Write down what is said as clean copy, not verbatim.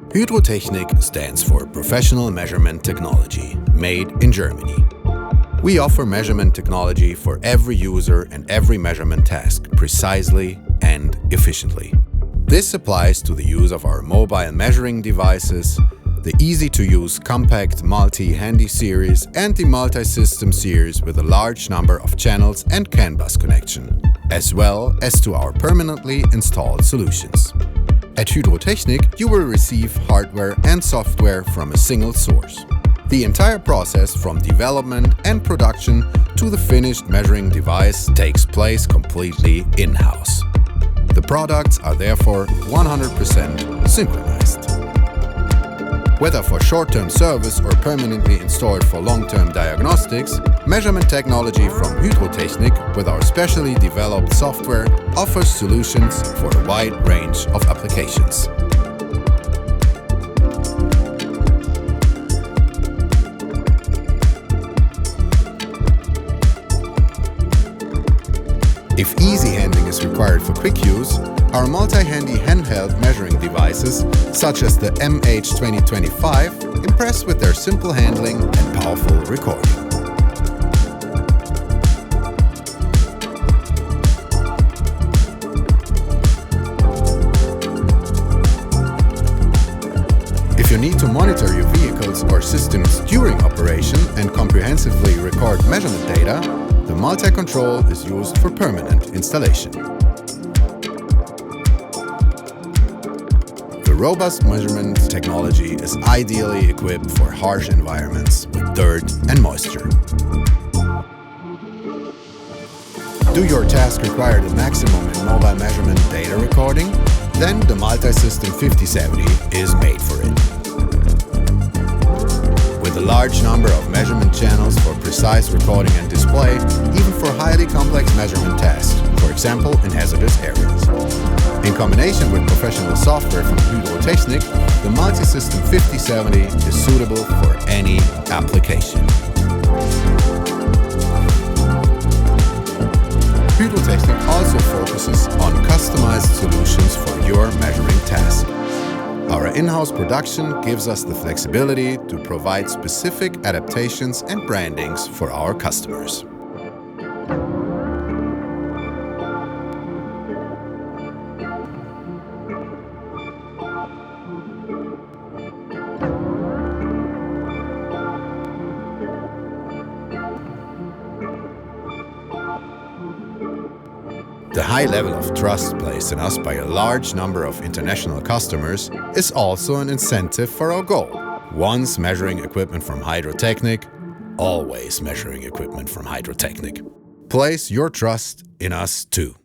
Hydrotechnik stands for Professional Measurement Technology, made in Germany. We offer measurement technology for every user and every measurement task, precisely and efficiently. This applies to the use of our mobile measuring devices, the easy-to-use compact multi-handy series and the Multisystem series with a large number of channels and CAN bus connection, as well as to our permanently installed solutions. At Hydrotechnik, you will receive hardware and software from a single source. The entire process from development and production to the finished measuring device takes place completely in-house. The products are therefore 100% synchronized. Whether for short-term service or permanently installed for long-term diagnostics, measurement technology from Hydrotechnik with our specially developed software offers solutions for a wide range of applications. If easy handling is required for quick use, our multi-handy handheld measuring devices, such as the MH2025, impress with their simple handling and powerful recording. If you need to monitor your vehicles or systems during operation and comprehensively record measurement data, the Multicontrol is used for permanent installation. The robust measurement technology is ideally equipped for harsh environments with dirt and moisture. Do your task require the maximum in mobile measurement data recording? Then the Multisystem 5070 is made for it. With a large number of measurement channels for precise recording and display, even for highly complex measurement tasks, for example in hazardous areas. In combination with professional software from Hydrotechnik, the Multisystem 5070 is suitable for any application. Hydrotechnik also focuses on customized solutions for your measuring task. Our in-house production gives us the flexibility to provide specific adaptations and brandings for our customers. The high level of trust placed in us by a large number of international customers is also an incentive for our goal. Once measuring equipment from Hydrotechnik, always measuring equipment from Hydrotechnik. Place your trust in us too.